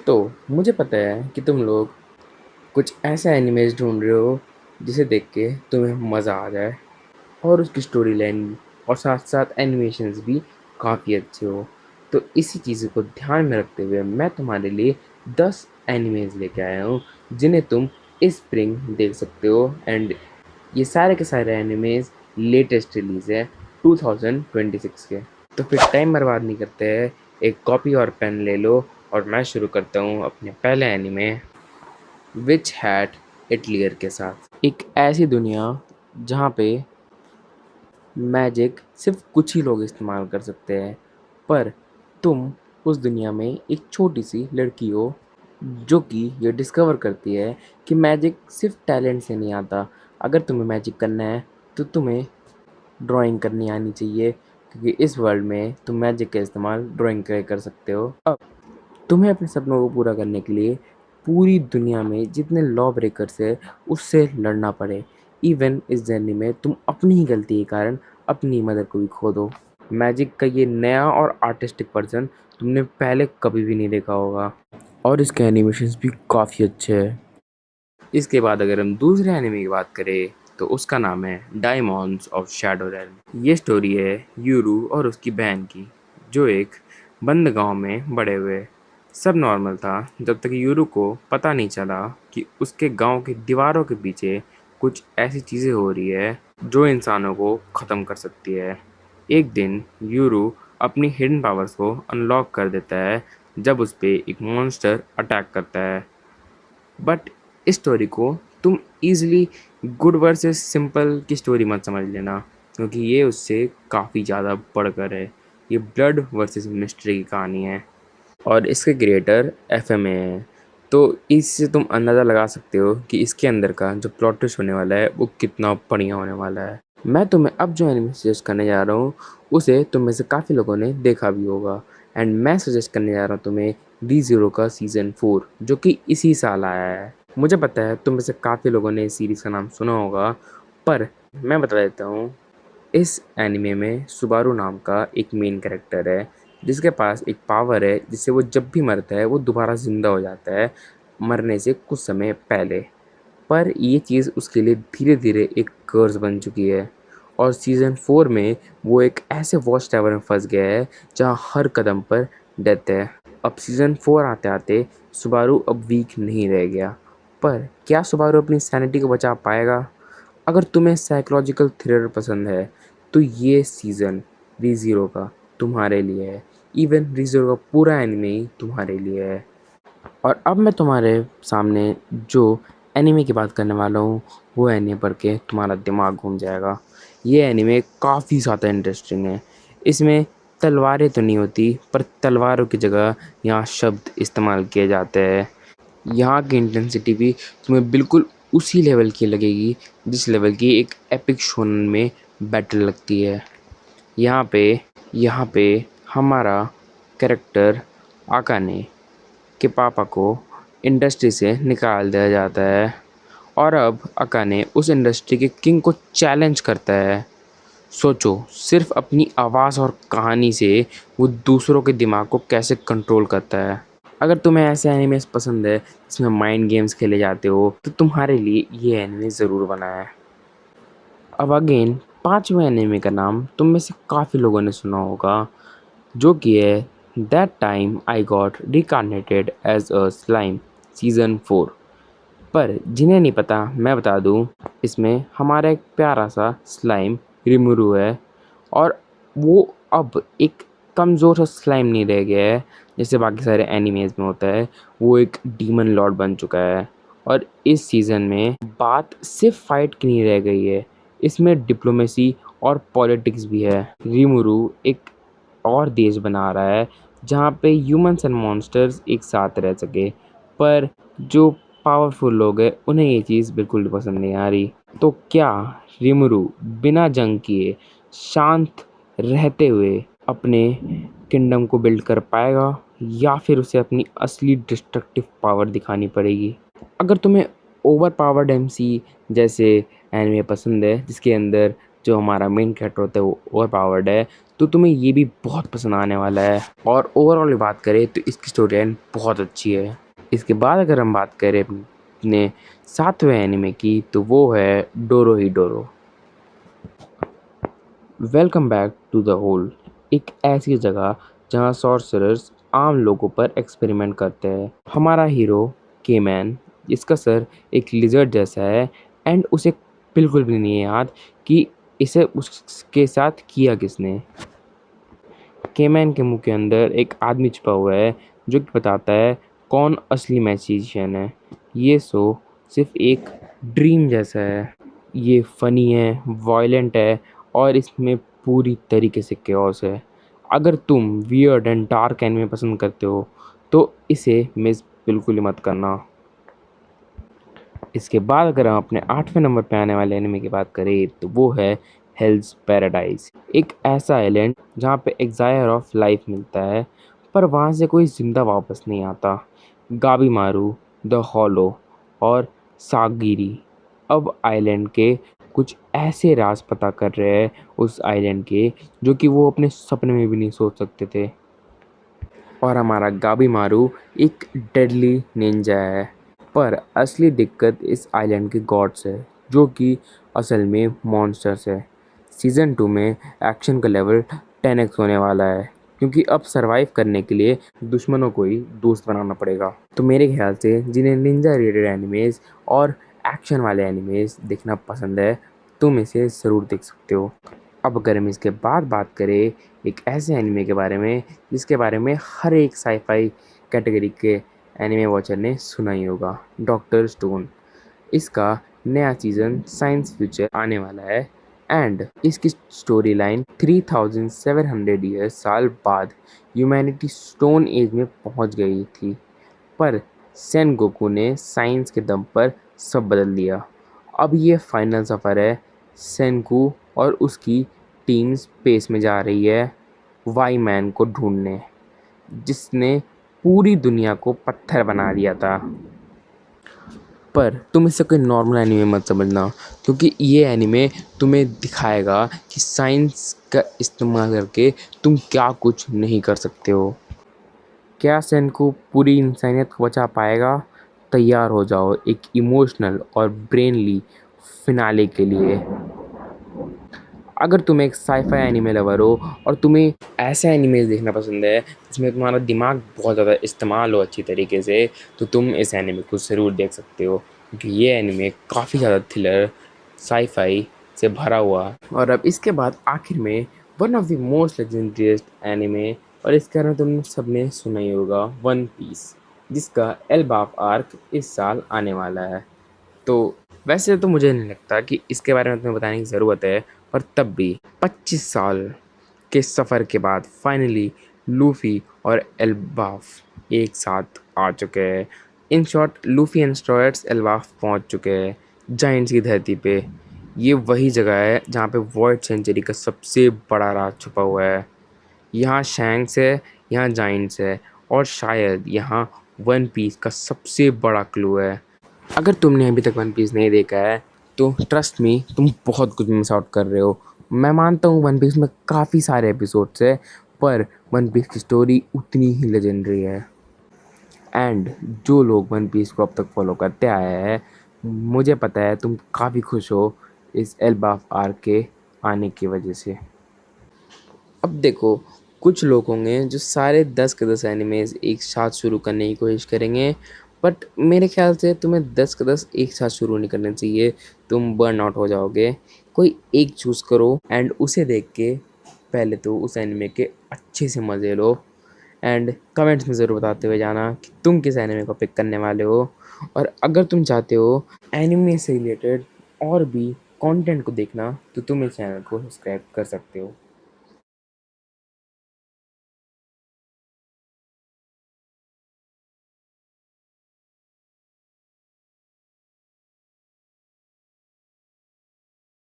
तो मुझे पता है कि तुम लोग कुछ ऐसा एनिमेज ढूंढ रहे हो जिसे देख के तुम्हें मज़ा आ जाए और उसकी स्टोरी लाइन और साथ साथ एनिमेशंस भी काफ़ी अच्छे हो। तो इसी चीज़ को ध्यान में रखते हुए मैं तुम्हारे लिए 10 एनिमेज लेके आया हूँ जिन्हें तुम इस स्प्रिंग देख सकते हो। एंड ये सारे के सारे एनिमेज लेटेस्ट रिलीज है 2026 के। तो फिर टाइम बर्बाद नहीं करते हैं, एक कॉपी और पेन ले लो और मैं शुरू करता हूँ अपने पहले एनिमे विच हैट इटलियर के साथ। एक ऐसी दुनिया जहाँ पे मैजिक सिर्फ कुछ ही लोग इस्तेमाल कर सकते हैं, पर तुम उस दुनिया में एक छोटी सी लड़की हो जो कि ये डिस्कवर करती है कि मैजिक सिर्फ टैलेंट से नहीं आता। अगर तुम्हें मैजिक करना है तो तुम्हें ड्राइंग करनी आनी चाहिए, क्योंकि इस वर्ल्ड में तुम मैजिक का इस्तेमाल ड्राइंग कर सकते हो। अब तुम्हें अपने सपनों को पूरा करने के लिए पूरी दुनिया में जितने लॉ ब्रेकर्स है उससे लड़ना पड़े। इवन इस जर्नी में तुम अपनी ही गलती के कारण अपनी मदर को भी खो दो। मैजिक का ये नया और आर्टिस्टिक वर्जन तुमने पहले कभी भी नहीं देखा होगा और इसके एनिमेशंस भी काफ़ी अच्छे हैं। इसके बाद अगर हम दूसरे एनिमे की बात करें तो उसका नाम है डायमंड्स ऑफ शैडो रेल्म। ये स्टोरी है यूरू और उसकी बहन की, जो एक बंद गांव में बड़े हुए। सब नॉर्मल था जब तक यूरू को पता नहीं चला कि उसके गांव की दीवारों के पीछे कुछ ऐसी चीज़ें हो रही है जो इंसानों को ख़त्म कर सकती है। एक दिन यूरू अपनी हिडन पावर्स को अनलॉक कर देता है जब उस पे एक मॉन्स्टर अटैक करता है। बट इस स्टोरी को तुम ईज़िली गुड वर्सेस सिंपल की स्टोरी मत समझ लेना, क्योंकि ये उससे काफ़ी ज़्यादा बढ़कर है। ये ब्लड वर्सेस मिस्ट्री की कहानी है और इसके क्रिएटर एफएमए हैं। तो इससे तुम अंदाज़ा लगा सकते हो कि इसके अंदर का जो प्लॉट ट्विस्ट होने वाला है वो कितना बढ़िया होने वाला है। मैं तुम्हें अब जो एनिमे सजेस्ट करने जा रहा हूँ उसे तुम में से काफ़ी लोगों ने देखा भी होगा। एंड मैं सजेस्ट करने जा रहा हूँ तुम्हें डी ज़ीरो का सीज़न 4, जो कि इसी साल आया है। मुझे पता है तुम में से काफ़ी लोगों ने इस सीरीज़ का नाम सुना होगा, पर मैं बता देता हूँ। इस एनिमे में सुबारू नाम का एक मेन कैरेक्टर है जिसके पास एक पावर है जिससे वो जब भी मरता है वो दोबारा ज़िंदा हो जाता है, मरने से कुछ समय पहले। पर ये चीज़ उसके लिए धीरे धीरे एक कर्स बन चुकी है और सीज़न 4 में वो एक ऐसे वॉच टावर में फंस गया है जहाँ हर कदम पर डेथ है। अब सीज़न 4 आते आते सुबारू अब वीक नहीं रह गया, पर क्या सुबारू अपनी सैनिटी को बचा पाएगा? अगर तुम्हें साइकोलॉजिकल थ्रिलर पसंद है तो ये सीज़न रीज़ीरो का तुम्हारे लिए है। इवन रीज़ीरो का पूरा एनिमे ही तुम्हारे लिए है। और अब मैं तुम्हारे सामने जो एनिमे की बात करने वाला हूँ वो एनिमे पढ़ के तुम्हारा दिमाग घूम जाएगा। ये एनिमे काफ़ी ज़्यादा इंटरेस्टिंग है। इसमें तलवारें तो नहीं होती, पर तलवारों की जगह यहाँ शब्द इस्तेमाल किए जाते हैं। यहाँ की इंटेंसिटी भी तुम्हें बिल्कुल उसी लेवल की लगेगी जिस लेवल की एक एपिक शोनन में बैटल लगती है। यहाँ पे हमारा कैरेक्टर आकाने के पापा को इंडस्ट्री से निकाल दिया जाता है और अब अकाने उस इंडस्ट्री के किंग को चैलेंज करता है। सोचो, सिर्फ अपनी आवाज़ और कहानी से वो दूसरों के दिमाग को कैसे कंट्रोल करता है। अगर तुम्हें ऐसे एनिमेस पसंद है जिसमें माइंड गेम्स खेले जाते हो तो तुम्हारे लिए ये एनिमे ज़रूर बना है। अब अगेन पांचवें एनिमे का नाम तुम में से काफ़ी लोगों ने सुना होगा, जो कि है that time I got reincarnated as a slime season 4। पर जिन्हें नहीं पता मैं बता दूं, इसमें हमारा एक प्यारा सा स्लाइम रिमुरू है और वो अब एक कमज़ोर सा स्लाइम नहीं रह गया है जैसे बाकी सारे एनिमेज में होता है। वो एक डीमन लॉर्ड बन चुका है और इस सीज़न में बात सिर्फ फाइट की नहीं रह गई है, इसमें डिप्लोमेसी और पॉलिटिक्स भी है। रिमुरू एक और देश बना रहा है जहाँ पे ह्यूमंस एंड मॉन्स्टर्स एक साथ रह सके, पर जो पावरफुल लोग हैं उन्हें ये चीज़ बिल्कुल भी पसंद नहीं आ रही। तो क्या रिमुरू बिना जंग किए शांत रहते हुए अपने किंगडम को बिल्ड कर पाएगा, या फिर उसे अपनी असली डिस्ट्रक्टिव पावर दिखानी पड़ेगी? अगर तुम्हें ओवर पावर्ड एमसी जैसे एनिमे पसंद है जिसके अंदर जो हमारा मेन कैरेक्टर होता है वो ओवर पावर्ड है, तो तुम्हें ये भी बहुत पसंद आने वाला है। और ओवरऑल बात करें तो इसकी स्टोरी लाइन बहुत अच्छी है। इसके बाद अगर हम बात करें अपने 7वें एनिमे की, तो वो है Dorohedoro. Welcome back to the hole. एक ऐसी जगह जहाँ सॉर्सरर्स आम लोगों पर एक्सपेरिमेंट करते हैं। हमारा हीरो केमैन, जिसका सर एक लिजर्ड जैसा है, एंड उसे बिल्कुल भी नहीं है याद कि इसे उसके साथ किया किसने। केमैन के मुंह के अंदर एक आदमी छिपा हुआ है जो कि बताता है कौन असली मैजिशियन है। ये शो सिर्फ एक ड्रीम जैसा है। ये फनी है, वॉयलेंट है और इसमें पूरी तरीके से केओस है। अगर तुम वियर्ड एंड डार्क एनिमे पसंद करते हो तो इसे मिस बिल्कुल ही मत करना। इसके बाद अगर हम अपने 8वें नंबर पे आने वाले एनिमे की बात करें तो वो है हेल्स पैराडाइज। एक ऐसा आइलैंड जहाँ पे एग्जायर ऑफ लाइफ मिलता है, पर वहाँ से कोई जिंदा वापस नहीं आता। गाबी मारू, द हॉलो और सागिरी अब आइलैंड के कुछ ऐसे राज पता कर रहे हैं उस आइलैंड के, जो कि वो अपने सपने में भी नहीं सोच सकते थे। और हमारा गाबी मारू एक डेडली निंजा है, पर असली दिक्कत इस आइलैंड के गॉड्स है, जो कि असल में मॉन्स्टर्स है। सीज़न 2 में एक्शन का लेवल 10x होने वाला है, क्योंकि अब सरवाइव करने के लिए दुश्मनों को ही दोस्त बनाना पड़ेगा। तो मेरे ख्याल से जिन्हें निंजा रिलेटेड एनिमेज और एक्शन वाले एनिमेज देखना पसंद है, तुम इसे ज़रूर देख सकते हो। अब अगर हम इसके बाद बात करें एक ऐसे एनिमे के बारे में जिसके बारे में हर एक साईफाई कैटेगरी के एनिमे वॉचर ने सुना ही होगा, डॉक्टर स्टोन। इसका नया सीज़न साइंस फ्यूचर आने वाला है एंड इसकी स्टोरी लाइन 3700 ईयर साल बाद ह्यूमैनिटी स्टोन एज में पहुंच गई थी, पर सेन गोकू ने साइंस के दम पर सब बदल दिया। अब ये फाइनल सफ़र है। सेनकू और उसकी टीम स्पेस में जा रही है वाई मैन को ढूंढने, जिसने पूरी दुनिया को पत्थर बना दिया था। पर तुम इसे कोई नॉर्मल एनीमे मत समझना, क्योंकि ये एनीमे तुम्हें दिखाएगा कि साइंस का इस्तेमाल करके तुम क्या कुछ नहीं कर सकते हो। क्या सेनकू पूरी इंसानियत को बचा पाएगा? तैयार हो जाओ एक इमोशनल और ब्रेनली फिनाले के लिए। अगर तुम एक साईफाई एनीमे लवर हो और तुम्हें ऐसे एनीमेज देखना पसंद है जिसमें तुम्हारा दिमाग बहुत ज़्यादा इस्तेमाल हो अच्छी तरीके से, तो तुम इस एनीमे को ज़रूर देख सकते हो, क्योंकि ये एनीमे काफ़ी ज़्यादा थ्रिलर साईफाई से भरा हुआ। और अब इसके बाद आखिर में one of the most legendariest anime, और इसके बारे में तुम सबने सुना ही होगा, वन पीस, जिसका एल्बाफ आर्क इस साल आने वाला है। तो वैसे तो मुझे नहीं लगता कि इसके बारे में तुम्हें बताने की ज़रूरत है, पर तब भी 25 साल के सफ़र के बाद फाइनली लूफ़ी और एल्बाफ एक साथ आ चुके हैं। In short, Luffy and स्ट्रॉयड्स Elbaf पहुंच चुके हैं जाइंट्स की धरती पे। ये वही जगह है जहाँ पे वॉइड सेंचुरी का सबसे बड़ा राज छुपा हुआ है। यहाँ शैंक्स है, यहाँ जाइंट्स है, और शायद यहाँ वन पीस का सबसे बड़ा क्लू है। अगर तुमने अभी तक वन पीस नहीं देखा है तो ट्रस्ट मी, तुम बहुत कुछ मिस आउट कर रहे हो। मैं मानता हूँ वन पीस में काफ़ी सारे एपिसोड्स है, पर वन पीस की स्टोरी उतनी ही लेजेंडरी है। एंड जो लोग वन पीस को अब तक फॉलो करते आए हैं, मुझे पता है तुम काफ़ी खुश हो इस एल्बाफ आर्क के आने की वजह से। अब देखो, कुछ लोग होंगे जो सारे 10 के 10 एनिमेज एक साथ शुरू करने की कोशिश करेंगे, बट मेरे ख्याल से तुम्हें 10 के 10 एक साथ शुरू नहीं करने चाहिए, तुम बर्न आउट हो जाओगे। कोई एक चूज़ करो एंड उसे देख के पहले तो उस एनिमे के अच्छे से मज़े लो, एंड कमेंट्स में ज़रूर बताते हुए जाना कि तुम किस एनिमे को पिक करने वाले हो। और अगर तुम चाहते हो एनिमे से रिलेटेड और भी कंटेंट को देखना, तो तुम इस चैनल को सब्सक्राइब कर सकते हो।